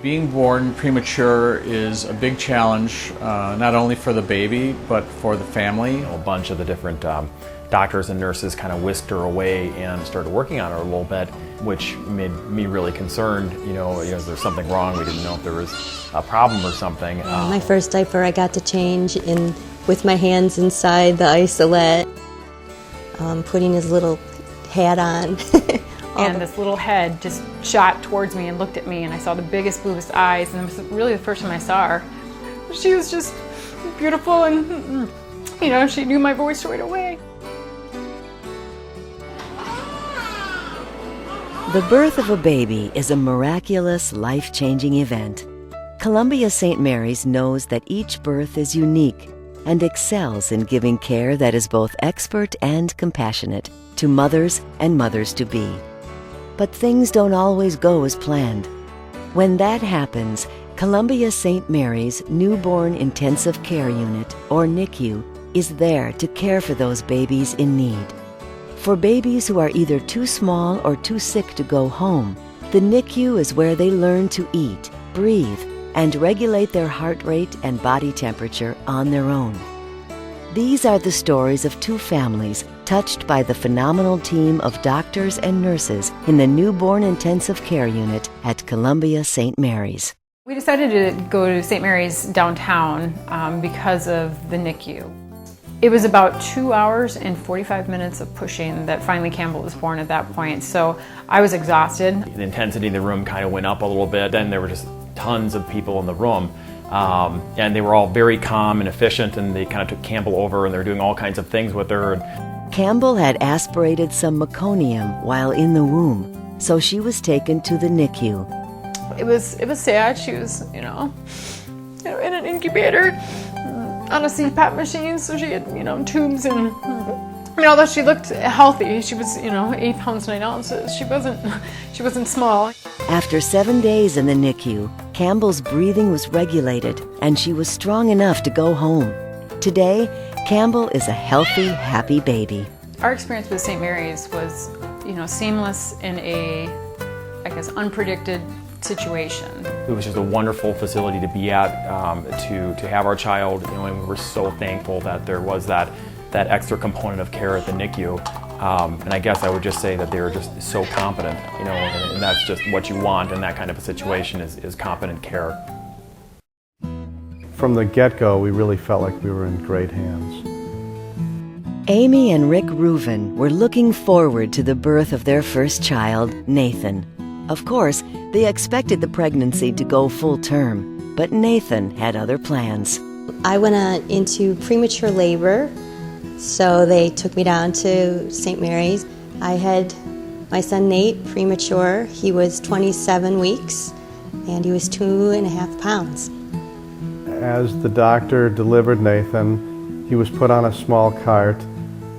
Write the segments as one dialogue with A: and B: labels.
A: Being born premature is a big challenge, not only for the baby, but for the family.
B: A bunch of the different doctors and nurses kind of whisked her away and started working on her a little bit, which made me really concerned. Is there something wrong? We didn't know if there was a problem or something.
C: My first diaper I got to change with my hands inside the isolette, putting his little hat on.
D: And this little head just shot towards me and looked at me, and I saw the biggest, bluest eyes, and it was really the first time I saw her. She was just beautiful, and she knew my voice right away.
E: The birth of a baby is a miraculous, life-changing event. Columbia St. Mary's knows that each birth is unique and excels in giving care that is both expert and compassionate to mothers and mothers-to-be. But things don't always go as planned. When that happens, Columbia St. Mary's Newborn Intensive Care Unit, or NICU, is there to care for those babies in need. For babies who are either too small or too sick to go home, the NICU is where they learn to eat, breathe, and regulate their heart rate and body temperature on their own. These are the stories of two families touched by the phenomenal team of doctors and nurses in the Newborn Intensive Care Unit at Columbia St. Mary's.
D: We decided to go to St. Mary's downtown because of the NICU. It was about 2 hours and 45 minutes of pushing that finally Campbell was born at that point, so I was exhausted.
B: The intensity in the room kind of went up a little bit. Then there were just tons of people in the room. And they were all very calm and efficient, and they kind of took Campbell over, and they were doing all kinds of things with her.
E: Campbell had aspirated some meconium while in the womb, so she was taken to the NICU.
D: It was sad. She was, in an incubator on a CPAP machine, so she had, tubes and. Although she looked healthy, she was, 8 pounds 9 ounces. She wasn't small.
E: After 7 days in the NICU, Campbell's breathing was regulated, and she was strong enough to go home. Today, Campbell is a healthy, happy baby.
D: Our experience with St. Mary's was, seamless in a, unpredicted situation.
B: It was just a wonderful facility to be at, to have our child, and we were so thankful that there was that extra component of care at the NICU. And I guess I would just say that they were just so competent, and that's just what you want in that kind of a situation is competent care.
F: From the get-go, we really felt like we were in great hands.
E: Amy and Rick Reuven were looking forward to the birth of their first child, Nathan. Of course, they expected the pregnancy to go full term, but Nathan had other plans.
C: I went into premature labor, so they took me down to St. Mary's. I had my son Nate premature. He was 27 weeks, and he was 2.5 pounds.
F: As the doctor delivered Nathan, he was put on a small cart,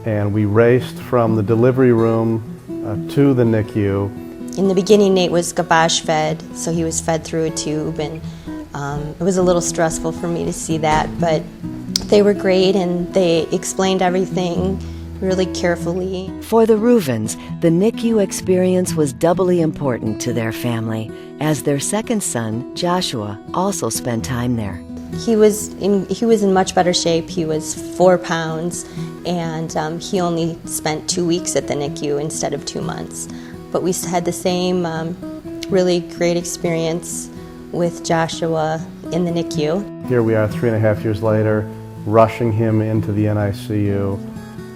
F: and we raced from the delivery room to the NICU.
C: In the beginning, Nate was gavage fed, so he was fed through a tube, and it was a little stressful for me to see that, but they were great, and they explained everything really carefully.
E: For the Reuvens, the NICU experience was doubly important to their family, as their second son, Joshua, also spent time there.
C: He was in much better shape. He was 4 pounds, and he only spent 2 weeks at the NICU instead of 2 months. But we had the same really great experience with Joshua in the NICU.
F: Here we are 3.5 years later, rushing him into the NICU,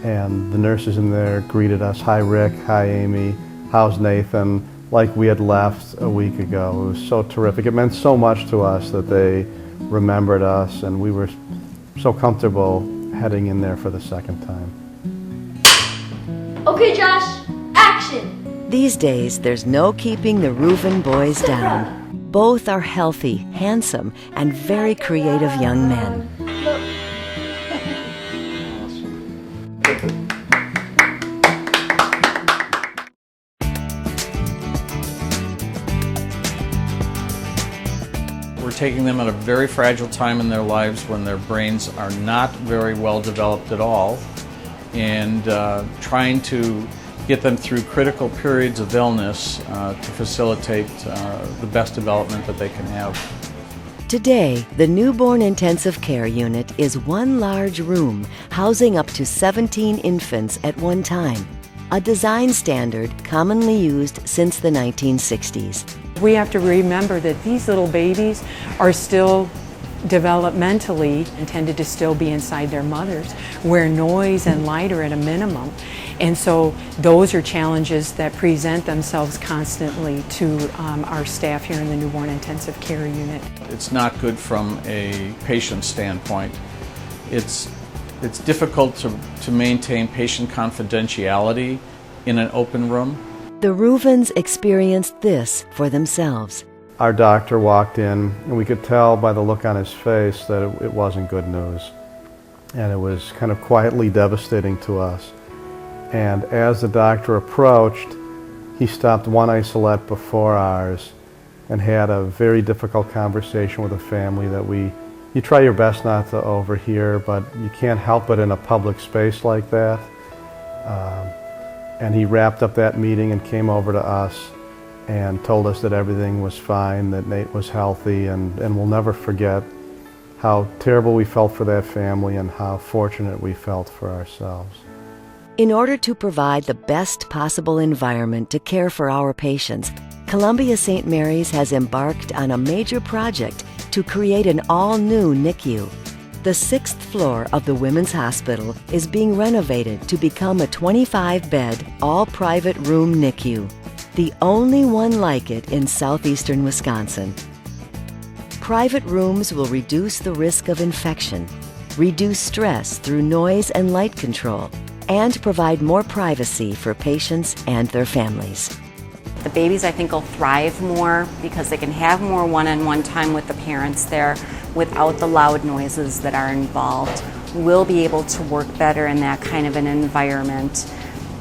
F: and the nurses in there greeted us, "Hi Rick, hi Amy, how's Nathan?" like we had left a week ago. It was so terrific. It meant so much to us that they remembered us, and we were so comfortable heading in there for the second time.
G: Okay, Josh, action!
E: These days, there's no keeping the Reuven boys down. Both are healthy, handsome, and very creative young men.
A: We're taking them at a very fragile time in their lives when their brains are not very well developed at all, and trying to get them through critical periods of illness to facilitate the best development that they can have.
E: Today, the Newborn Intensive Care Unit is one large room housing up to 17 infants at one time, a design standard commonly used since the 1960s.
H: We have to remember that these little babies are still developmentally intended to still be inside their mothers, where noise and light are at a minimum. And so those are challenges that present themselves constantly to our staff here in the Newborn Intensive Care Unit.
A: It's not good from a patient standpoint. It's difficult to maintain patient confidentiality in an open room.
E: The Ruvens experienced this for themselves.
F: Our doctor walked in, and we could tell by the look on his face that it wasn't good news. And it was kind of quietly devastating to us. And as the doctor approached, he stopped one isolette before ours and had a very difficult conversation with the family that you try your best not to overhear, but you can't help it in a public space like that. And he wrapped up that meeting and came over to us and told us that everything was fine, that Nate was healthy, and we'll never forget how terrible we felt for that family and how fortunate we felt for ourselves.
E: In order to provide the best possible environment to care for our patients, Columbia St. Mary's has embarked on a major project to create an all-new NICU. The 6th floor of the Women's Hospital is being renovated to become a 25-bed, all-private room NICU, the only one like it in southeastern Wisconsin. Private rooms will reduce the risk of infection, reduce stress through noise and light control, and provide more privacy for patients and their families.
I: The babies, I think, will thrive more because they can have more one-on-one time with the parents there without the loud noises that are involved. We'll be able to work better in that kind of an environment.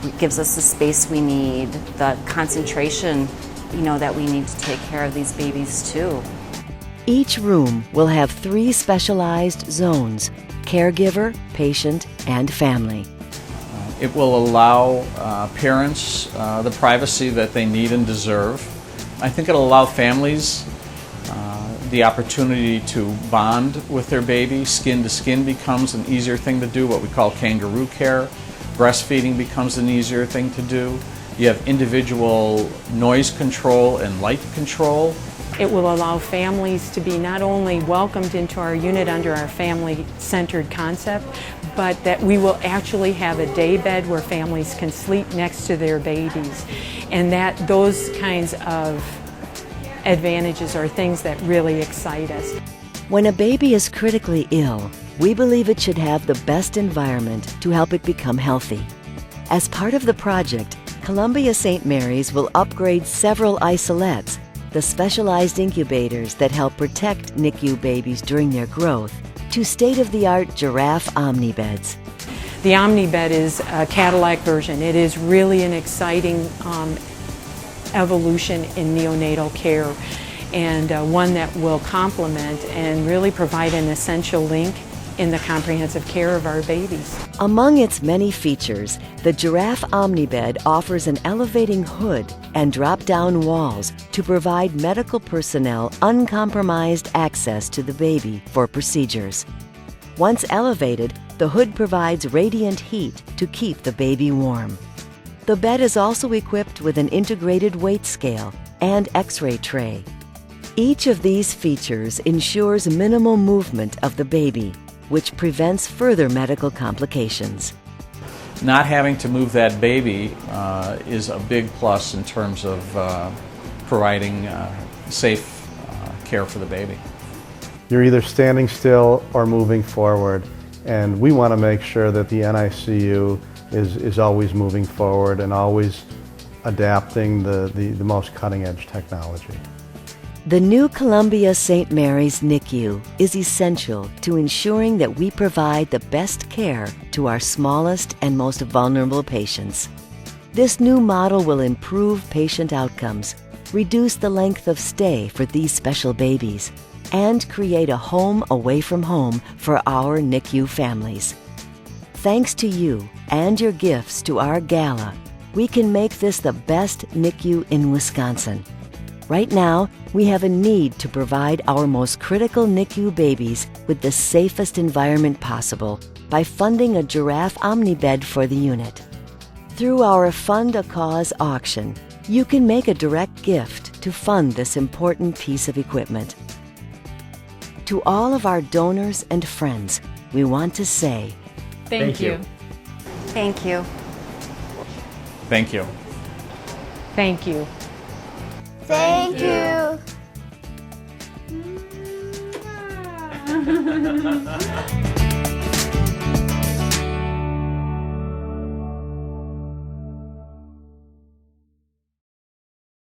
I: It gives us the space we need, the concentration, that we need to take care of these babies too.
E: Each room will have 3 specialized zones: caregiver, patient, and family.
A: It will allow parents the privacy that they need and deserve. I think it'll allow families the opportunity to bond with their baby. Skin to skin becomes an easier thing to do, what we call kangaroo care. Breastfeeding becomes an easier thing to do. You have individual noise control and light control.
H: It will allow families to be not only welcomed into our unit under our family-centered concept, but that we will actually have a day bed where families can sleep next to their babies. And that those kinds of advantages are things that really excite us.
E: When a baby is critically ill, we believe it should have the best environment to help it become healthy. As part of the project, Columbia St. Mary's will upgrade several isolettes, the specialized incubators that help protect NICU babies during their growth, to state-of-the-art giraffe omnibeds.
H: The omnibed is a Cadillac version. It is really an exciting evolution in neonatal care, and one that will complement and really provide an essential link in the comprehensive care of our babies.
E: Among its many features, the Giraffe Omnibed offers an elevating hood and drop-down walls to provide medical personnel uncompromised access to the baby for procedures. Once elevated, the hood provides radiant heat to keep the baby warm. The bed is also equipped with an integrated weight scale and X-ray tray. Each of these features ensures minimal movement of the baby, which prevents further medical complications.
A: Not having to move that baby is a big plus in terms of providing safe care for the baby.
F: You're either standing still or moving forward, and we want to make sure that the NICU is always moving forward and always adapting the most cutting-edge technology.
E: The new Columbia St. Mary's NICU is essential to ensuring that we provide the best care to our smallest and most vulnerable patients. This new model will improve patient outcomes, reduce the length of stay for these special babies, and create a home away from home for our NICU families. Thanks to you and your gifts to our gala, we can make this the best NICU in Wisconsin. Right now, we have a need to provide our most critical NICU babies with the safest environment possible by funding a giraffe omnibed for the unit. Through our Fund a Cause auction, you can make a direct gift to fund this important piece of equipment. To all of our donors and friends, we want to say,
D: Thank you.
I: Thank you.
A: Thank you.
H: Thank you.
G: Thank you.